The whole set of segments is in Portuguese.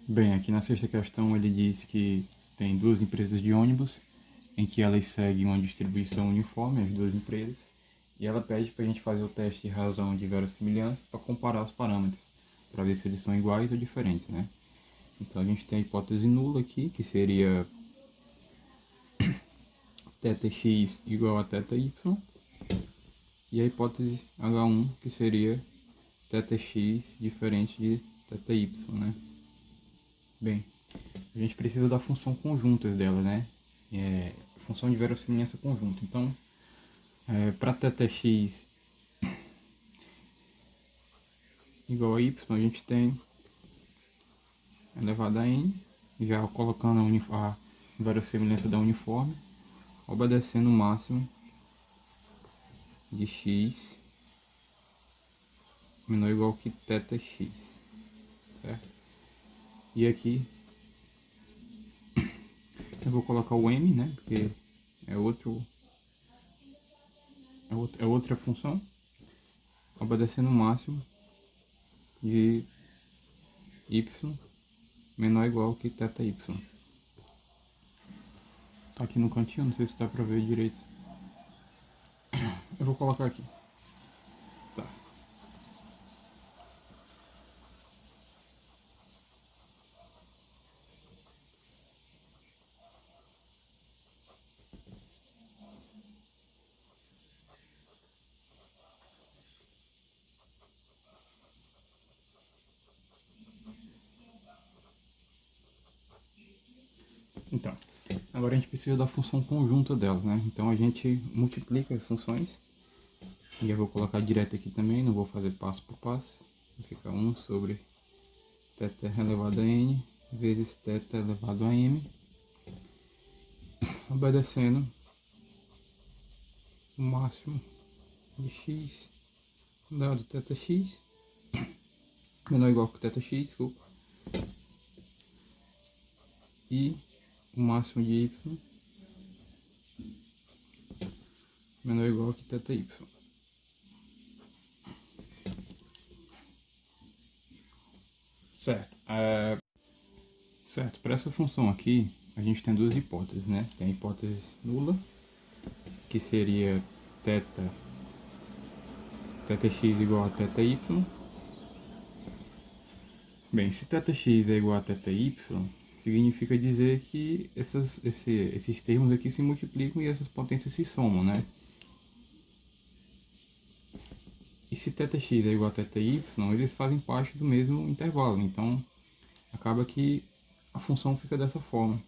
Bem, aqui na sexta questão ele diz que tem duas empresas de ônibus em que elas seguem uma distribuição uniforme, as duas empresas, e ela pede para a gente fazer o teste de razão de verossimilhança para comparar os parâmetros, para ver se eles são iguais ou diferentes, né? Então a gente tem a hipótese nula aqui, que seria θx igual a θy, e a hipótese H1, que seria θx diferente de θy, né? Bem, a gente precisa da função conjunta dela, né? Função de verossimilhança conjunta. Então, para θx igual a y, a gente tem elevado a n, já colocando a verossimilhança da uniforme, obedecendo o máximo de x menor ou igual que θx, certo? E aqui eu vou colocar o m, né? Porque é outra função, obedecendo o máximo de y menor ou igual que θy. Tá aqui no cantinho, não sei se dá pra ver direito. Eu vou colocar aqui. Tá. Então, agora a gente precisa da função conjunta delas, né? Então a gente multiplica as funções. E eu vou colocar direto aqui também, não vou fazer passo por passo. Fica 1 sobre θ elevado a n vezes θ elevado a m, obedecendo o máximo de x dado θx menor ou igual que θx, desculpa, e o máximo de y menor ou igual que θy. Certo. Certo, para essa função aqui, a gente tem duas hipóteses, né? Tem a hipótese nula, que seria θx igual a θy. Bem, se θx é igual a θy, significa dizer que esses termos aqui se multiplicam e essas potências se somam, né? E se θx é igual a θy, eles fazem parte do mesmo intervalo, então acaba que a função fica dessa forma.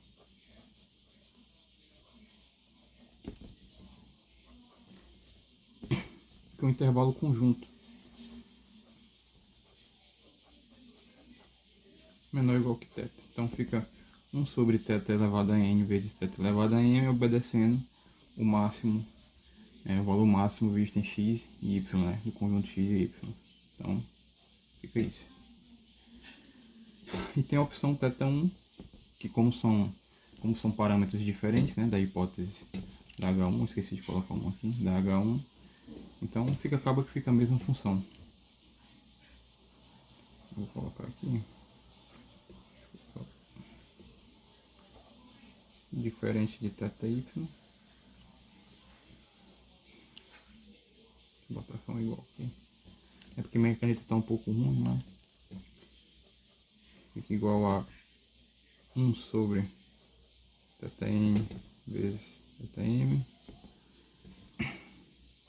Fica um intervalo conjunto. Menor ou igual que θ. Então fica 1 sobre θ elevado a n vezes θ elevado a m, obedecendo o máximo, o valor máximo visto em x e y, né? Do conjunto x e y. Então fica isso. E tem a opção θ1, que como são parâmetros diferentes, né, da hipótese da H1, esqueci de colocar um aqui, da H1, então acaba que fica a mesma função. Vou colocar aqui. Diferente de θy. Vou botar só igual aqui. É porque minha caneta está um pouco ruim, né? Fica igual a 1 sobre θn vezes θm,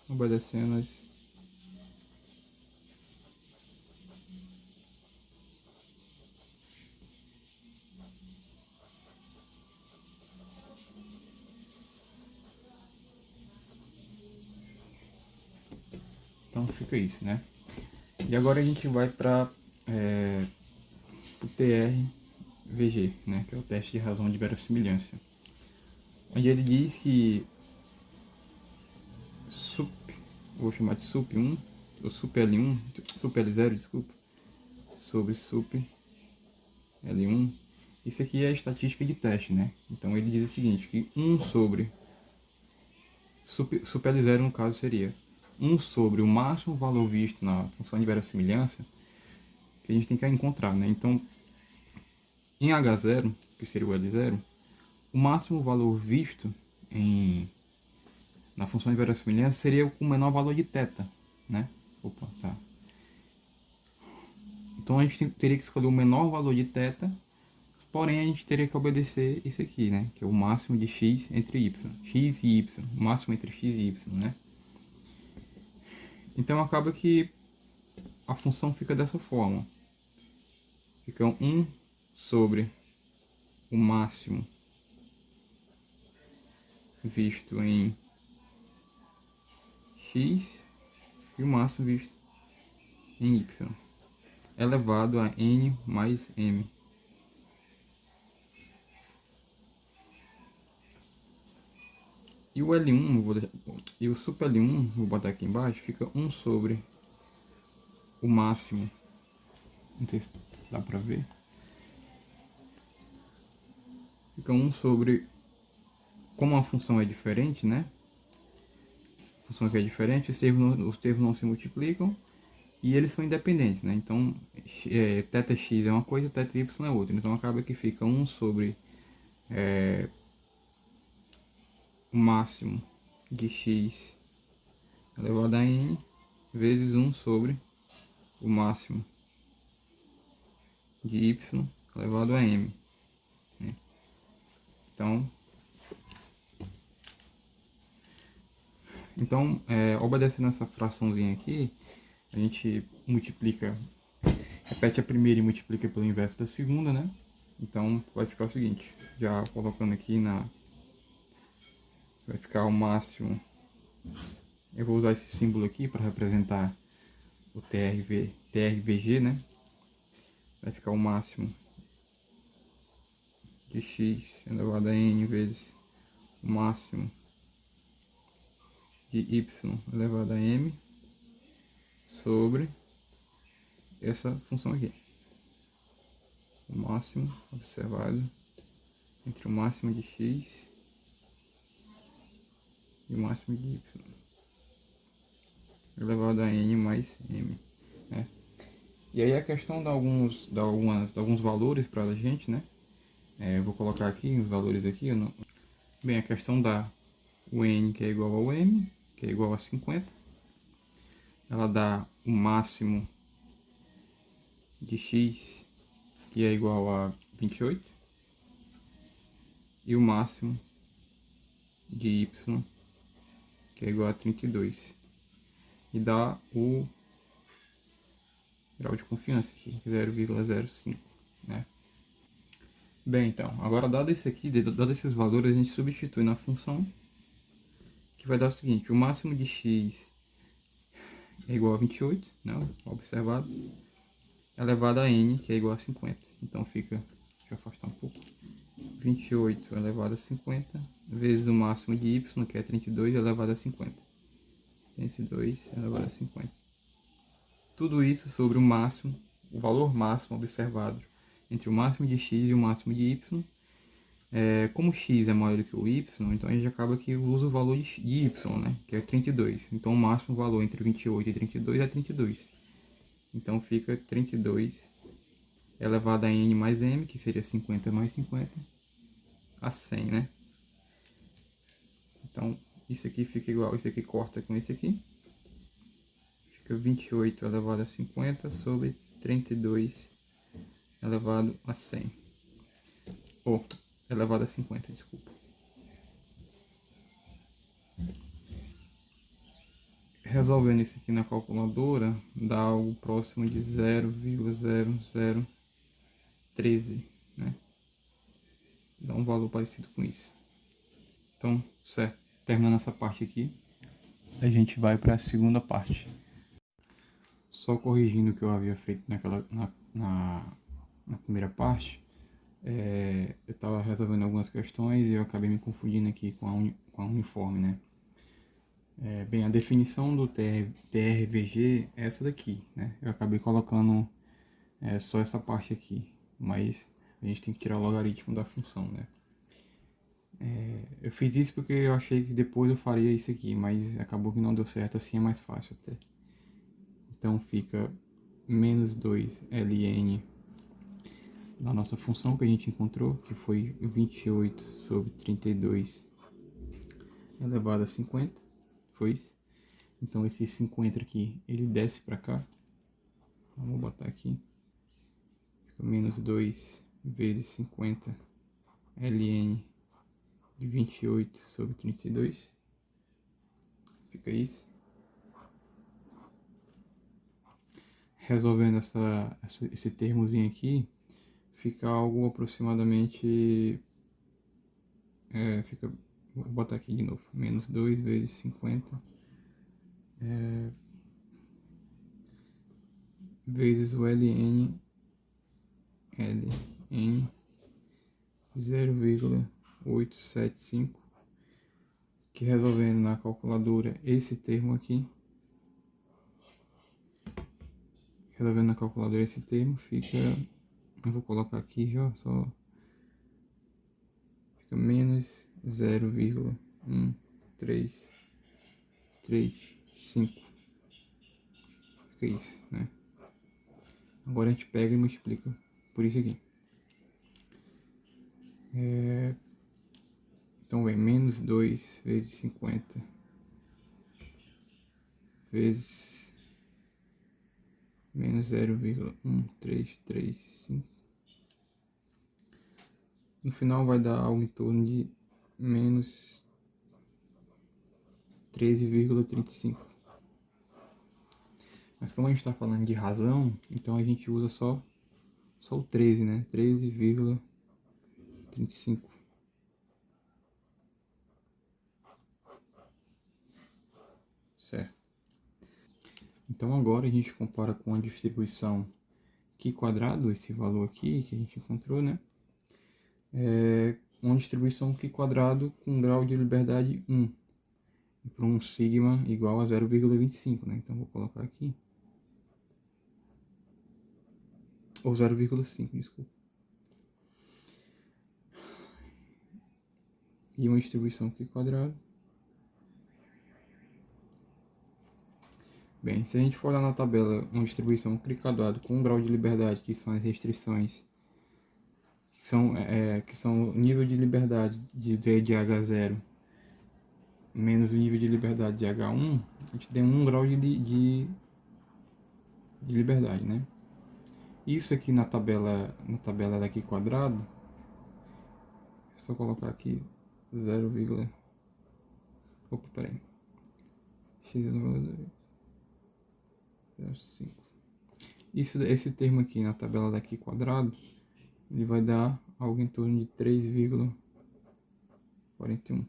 obedecendo as então fica isso, né? E agora a gente vai para o TR-VG, né? Que é o teste de razão de verossimilhança, onde ele diz que vou chamar de sup1, ou sup L1, sup L0, desculpa, sobre sup L1. Isso aqui é a estatística de teste, né? Então ele diz o seguinte, que 1 sobre sup L0 no caso seria 1 sobre o máximo valor visto na função de verossimilhança que a gente tem que encontrar, né? Então Em H0, que seria o L0, o máximo valor visto na função de verossimilhança seria o menor valor de θ, né? Opa, tá. Então a gente teria que escolher o menor valor de θ, porém a gente teria que obedecer isso aqui, né? Que é o máximo de x entre y. X e y, o máximo entre x e y, né? Então acaba que a função fica dessa forma. Fica 1 sobre o máximo visto em x e o máximo visto em y, elevado a n mais m. E o L1, e o super L1, vou botar aqui embaixo, fica 1 sobre o máximo, não sei se dá pra ver, fica 1 sobre, como a função é diferente, né? A função aqui é diferente, os termos não se multiplicam e eles são independentes, né? Então, θx é uma coisa, θy é outra. Então acaba que fica 1 sobre o máximo de x elevado a n vezes 1 sobre o máximo de y elevado a m, né? Então, obedecendo essa fraçãozinha aqui, a gente multiplica, repete a primeira e multiplica pelo inverso da segunda, né? Então vai ficar o seguinte, já colocando aqui vai ficar o máximo, eu vou usar esse símbolo aqui para representar o TRVG, né? Vai ficar o máximo de x elevado a n vezes o máximo de y elevado a m sobre essa função aqui. O máximo observado entre o máximo de x e o máximo de y elevado a n mais m, né? E aí a questão de alguns valores para a gente, né? Eu vou colocar aqui os valores aqui. Bem, a questão dá o n que é igual ao m, que é igual a 50. Ela dá o máximo de x, que é igual a 28. E o máximo de y, que é igual a 32. E dá o grau de confiança aqui, 0,05, né? Bem, então, agora dado esse aqui, dado esses valores, a gente substitui na função, que vai dar o seguinte: o máximo de x é igual a 28, né, observado, elevado a n, que é igual a 50. Então fica, deixa eu afastar um pouco, 28 elevado a 50, vezes o máximo de y, que é 32 elevado a 50. 32 elevado a 50. Tudo isso sobre o máximo, o valor máximo observado entre o máximo de x e o máximo de y. Como x é maior do que o y, então a gente acaba que usa o valor de y, né, que é 32. Então o máximo valor entre 28 e 32 é 32. Então fica 32 elevado a n mais m, que seria 50 mais 50, a 100, né? Então isso aqui fica igual, isso aqui corta com esse aqui. Fica 28 elevado a 50 sobre 32 elevado a 100. Ou elevado a 50, desculpa. Resolvendo isso aqui na calculadora, dá algo próximo de 0,0013, né? Dá um valor parecido com isso. Então, certo. Terminando essa parte aqui, a gente vai para a segunda parte. Só corrigindo o que eu havia feito na primeira parte, eu estava resolvendo algumas questões e eu acabei me confundindo aqui com a uniforme, né? Bem, a definição do TRVG é essa daqui, né? Eu acabei colocando só essa parte aqui, mas a gente tem que tirar o logaritmo da função, né? Eu fiz isso porque eu achei que depois eu faria isso aqui, mas acabou que não deu certo, assim é mais fácil até. Então fica menos 2 ln da nossa função que a gente encontrou, que foi 28 sobre 32 elevado a 50, foi isso. Então esse 50 aqui, ele desce para cá. Então, vou botar aqui. Fica menos 2 vezes 50 ln de 28 sobre 32. Fica isso. Resolvendo esse termozinho aqui, fica algo aproximadamente... vou botar aqui de novo. Menos 2 vezes 50 vezes o ln 0,875, que resolvendo na calculadora esse termo aqui, fica, eu vou colocar aqui já, só fica menos 0,1335, fica isso, né? Agora a gente pega e multiplica por isso aqui. Então vem menos 2 vezes 50 vezes menos 0,1335. No final vai dar algo em torno de menos 13,35. Mas como a gente está falando de razão, então a gente usa só o 13, né? 13,35. Certo. Então agora a gente compara com a distribuição Q quadrado, esse valor aqui que a gente encontrou, né? Uma distribuição Q quadrado com grau de liberdade 1. Para um sigma igual a 0,25, né? Então vou colocar aqui. Ou 0,5, desculpa. E uma distribuição Q quadrado. Bem, se a gente for olhar na tabela uma distribuição Q quadrado com um grau de liberdade, que são as restrições, que são o nível de liberdade de H0 menos o nível de liberdade de H1, a gente tem 1 grau de liberdade, né? Isso aqui na tabela daqui quadrado, é só colocar aqui 0, opa, peraí, x5. Esse termo aqui na tabela daqui quadrado, ele vai dar algo em torno de 3,41.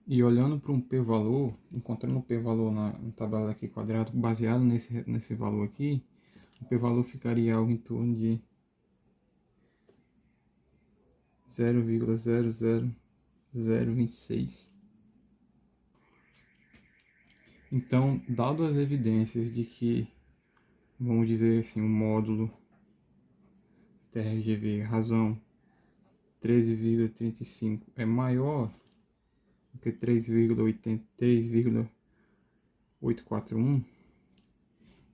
E olhando para um p-valor, encontrando um p-valor na tabela aqui quadrado, baseado nesse valor aqui, o p-valor ficaria algo em torno de 0,00026. Então, dado as evidências de que, vamos dizer assim, o módulo TRGV razão 13,35 é maior do que 3,841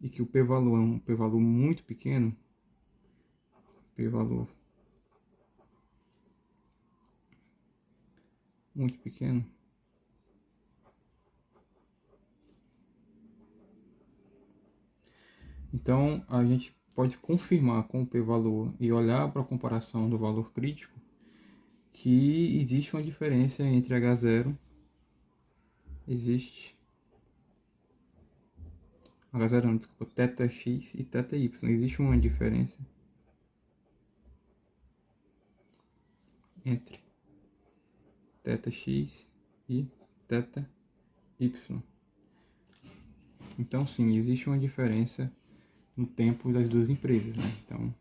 e que o p-valor é um p-valor muito pequeno, p-valor muito pequeno, então a gente pode confirmar com o p-valor e olhar para a comparação do valor crítico que existe uma diferença entre H0, H0 não, desculpa, θx e θy, existe uma diferença entre θx e θy. Então sim, existe uma diferença no tempo das duas empresas, né? Então,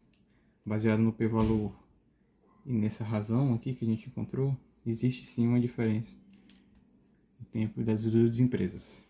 baseado no p-valor e nessa razão aqui que a gente encontrou, existe sim uma diferença no tempo das duas empresas.